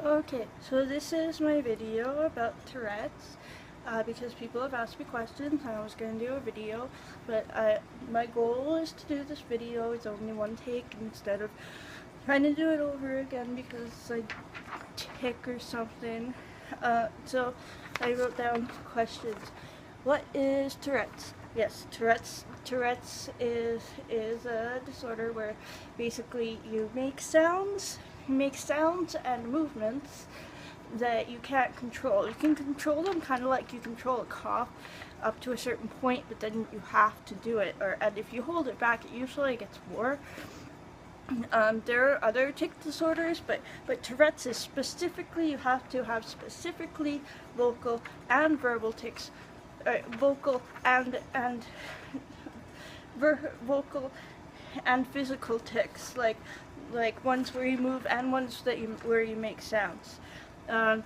Okay, so this is my video about Tourette's because people have asked me questions and I was going to do a video, but my goal is to do this video. It's only one take instead of trying to do it over again because I tick or something. So I wrote down questions. What is Tourette's? Yes, Tourette's is a disorder where basically you make sounds and movements that you can't control. You can control them kind of like you control a cough up to a certain point, but then you have to do it, and if you hold it back, it usually gets more. There are other tic disorders, but Tourette's is specifically, you have to have specifically vocal and verbal tics, vocal and vocal and physical tics, like ones where you move and ones that where you make sounds. I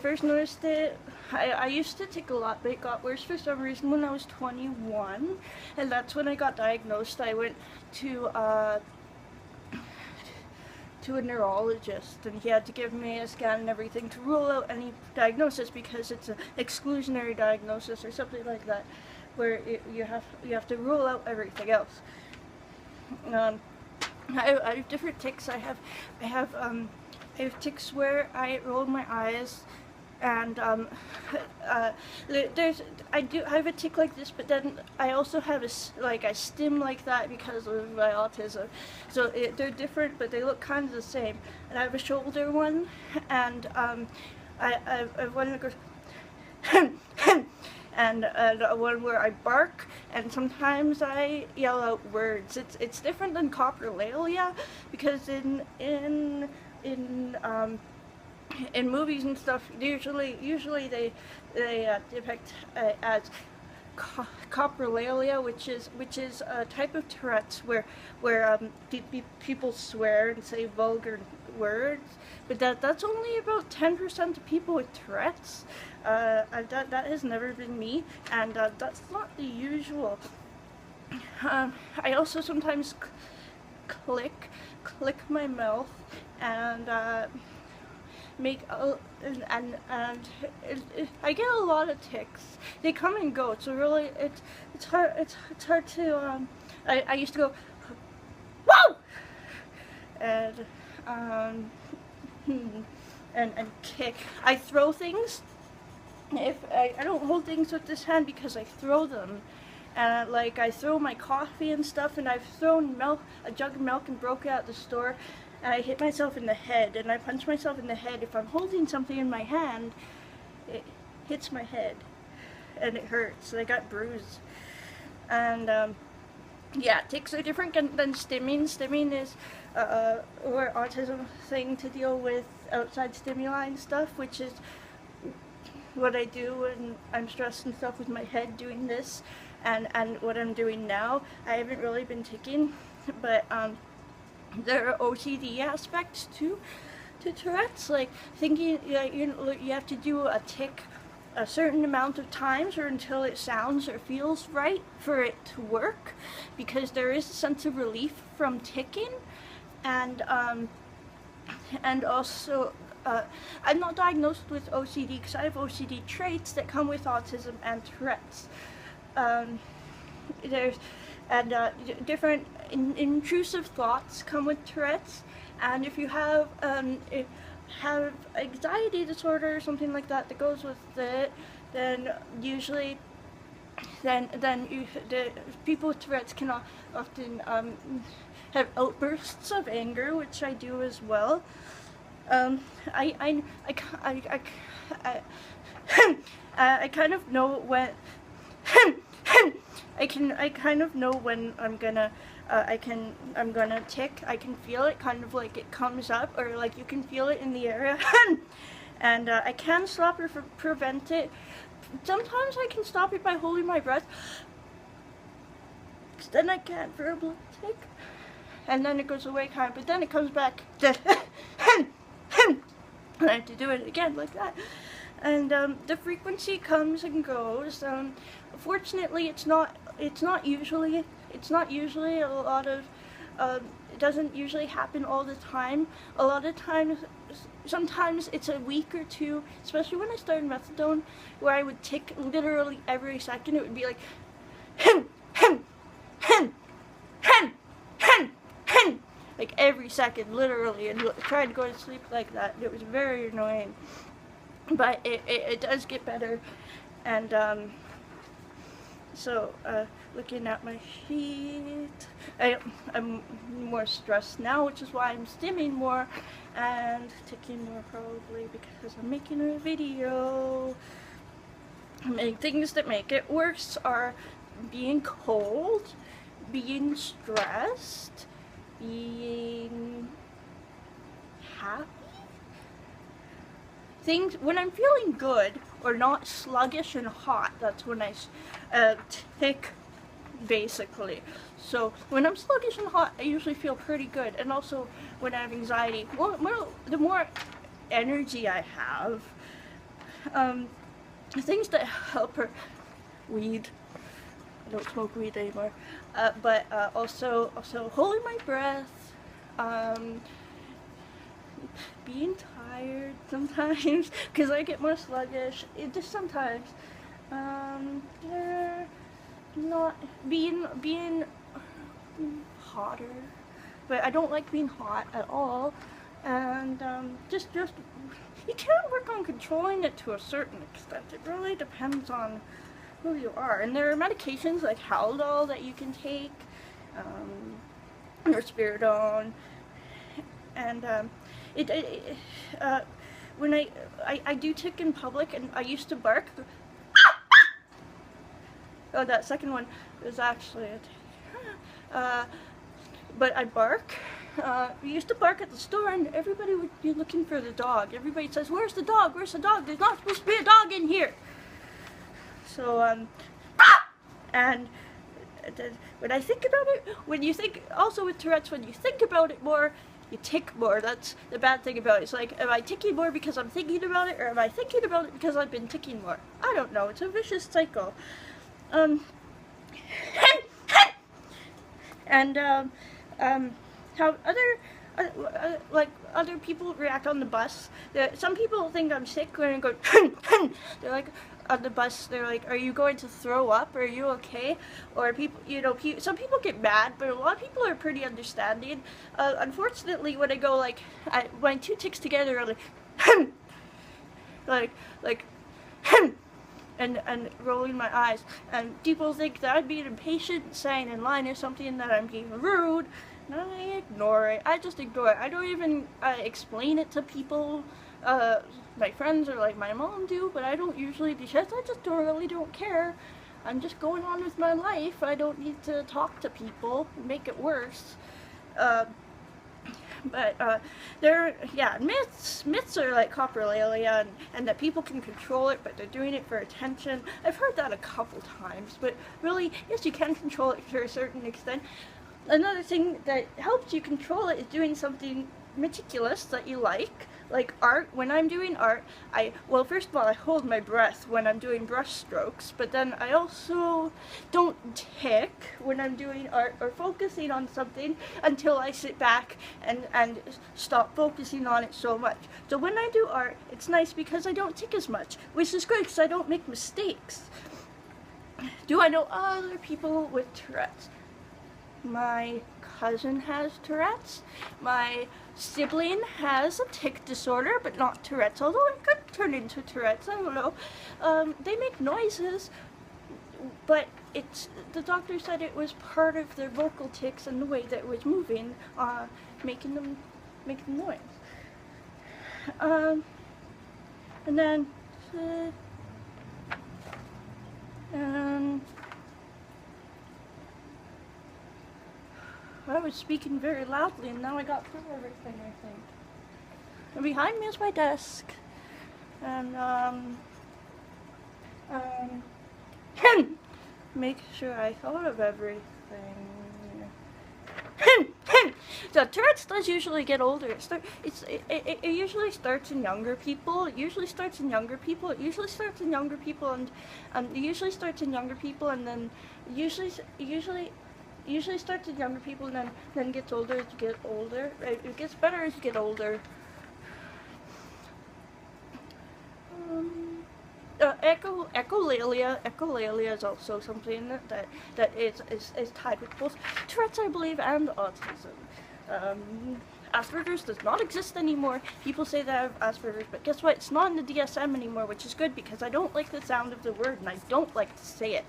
first noticed it, I used to tic a lot, but it got worse for some reason when I was 21, and that's when I got diagnosed. I went to a neurologist, and he had to give me a scan and everything to rule out any diagnosis, because it's an exclusionary diagnosis or something like that, where you have to rule out everything else. I have different tics. I have tics where I roll my eyes, and I have a tic like this, but then I also have a stim like that because of my autism. So they're different, but they look kind of the same. And I have a shoulder one, and I have one that goes and one where I bark, and sometimes I yell out words. It's different than coprolalia, because in movies and stuff, usually they depict as coprolalia, which is a type of Tourette's where people swear and say vulgar words, but that's only about 10% of people with Tourette's. That has never been me, and that's not the usual. I also sometimes click my mouth and make I get a lot of tics. They come and go, so really it's hard to I used to go whoa, and kick. I throw things. If I don't hold things with this hand because I throw them, and like I throw my coffee and stuff, and I've thrown a jug of milk and broke it at the store, and I hit myself in the head, and I punch myself in the head. If I'm holding something in my hand, it hits my head, and it hurts. I got bruised. And yeah, tics are different than stimming. Stimming is or autism thing to deal with outside stimuli and stuff, which is what I do when I'm stressed and stuff with my head, doing this, and what I'm doing now. I haven't really been ticking, but there are OCD aspects to Tourette's, like thinking you have to do a tic a certain amount of times, or until it sounds or feels right for it to work, because there is a sense of relief from ticking, and also I'm not diagnosed with OCD because I have OCD traits that come with autism and Tourette's. There's different intrusive thoughts come with Tourette's, and if you have anxiety disorder or something like that goes with it, then usually the people with Tourette's can often have outbursts of anger, which I do as well. I kind of know when I kind of know when I'm gonna tick. I can feel it, kind of like it comes up, or like you can feel it in the area. And I can stop or prevent it. Sometimes I can stop it by holding my breath, then I can't verbally tick, and then it goes away kind of, but then it comes back. And I have to do it again like that, and the frequency comes and goes. Fortunately, it's not usually a lot of. It doesn't usually happen all the time. A lot of times, sometimes it's a week or two, especially when I started methadone, where I would tick literally every second. It would be like, hen, hen, hen, hen, hen, hen, like every second, literally, and try to go to sleep like that. It was very annoying, but it does get better, and so looking at my sheet, I'm more stressed now, which is why I'm stimming more and ticking more, probably because I'm making a video. Things that make it worse are being cold, being stressed, being happy. Things when I'm feeling good or not sluggish and hot, that's when I tick, basically. So when I'm sluggish and hot, I usually feel pretty good. And also when I have anxiety, the more energy I have, things that help are weed. I don't smoke weed anymore. But also holding my breath, being tired sometimes, because I get more sluggish. Just sometimes. Not being hotter, but I don't like being hot at all. And just you can't work on controlling it to a certain extent. It really depends on who you are. And there are medications like Haldol that you can take, or Spiridone, and when I do tick in public, and I used to bark. Oh, that second one was actually a tick. But I bark. We used to bark at the store, and everybody would be looking for the dog. Everybody says, "Where's the dog? Where's the dog? There's not supposed to be a dog in here." So, and when I think about it, when you think, also with Tourette's, when you think about it more, you tick more. That's the bad thing about it. It's like, am I ticking more because I'm thinking about it, or am I thinking about it because I've been ticking more? I don't know. It's a vicious cycle. And how other people react on the bus. Some people think I'm sick when I go. They're like on the bus. They're like, "Are you going to throw up? Are you okay?" Or people, some people get mad, but a lot of people are pretty understanding. Unfortunately, when I go when two ticks together, are like. And rolling my eyes, and people think that I'm being impatient, saying in line or something, that I'm being rude, and I ignore it. I just ignore it. I don't even explain it to people. My friends or like my mom do, but I don't usually, because I just really don't care. I'm just going on with my life. I don't need to talk to people and make it worse. But myths are like coprolalia, and that people can control it, but they're doing it for attention. I've heard that a couple times, but really, yes, you can control it to a certain extent. Another thing that helps you control it is doing something meticulous that you like art. When I'm doing art, first of all, I hold my breath when I'm doing brush strokes, but then I also don't tick when I'm doing art or focusing on something until I sit back and stop focusing on it so much. So when I do art, it's nice because I don't tick as much, which is great because I don't make mistakes. Do I know other people with Tourette's? My cousin has Tourette's. My sibling has a tic disorder, but not Tourette's, although it could turn into Tourette's, I don't know. They make noises, but the doctor said it was part of their vocal tics and the way that it was moving, making them noise. And then, I was speaking very loudly, and now I got through everything, I think. And behind me is my desk. And, make sure I thought of everything. So Tourette's does usually get older. It usually starts in younger people. It usually starts in younger people. It usually starts in younger people, and it usually starts in younger people, and then usually starts in younger people, and then gets older as you get older. It gets better as you get older. echolalia is also something that is tied with both Tourette's, I believe, and autism. Asperger's does not exist anymore. People say that I have Asperger's, but guess what? It's not in the DSM anymore, which is good because I don't like the sound of the word and I don't like to say it.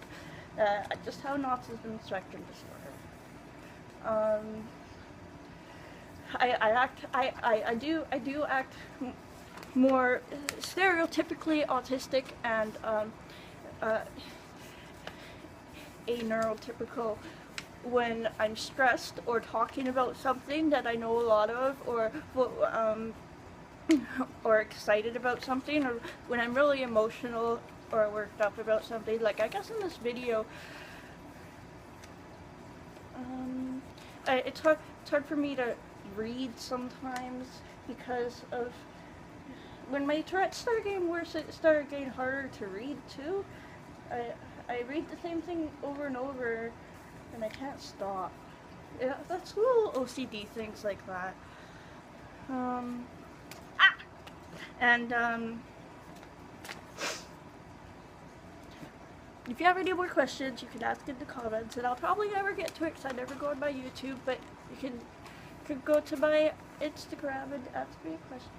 I just have an autism spectrum disorder. I do act more stereotypically autistic and aneurotypical when I'm stressed or talking about something that I know a lot of, or excited about something, or when I'm really emotional or worked up about something. Like I guess in this video, it's hard for me to read sometimes because of when my Tourette's started getting worse. It started getting harder to read too. I read the same thing over and over, and I can't stop. Yeah, that's little OCD things like that. If you have any more questions, you can ask in the comments, and I'll probably never get to it because I never go on my YouTube, but you can go to my Instagram and ask me a question.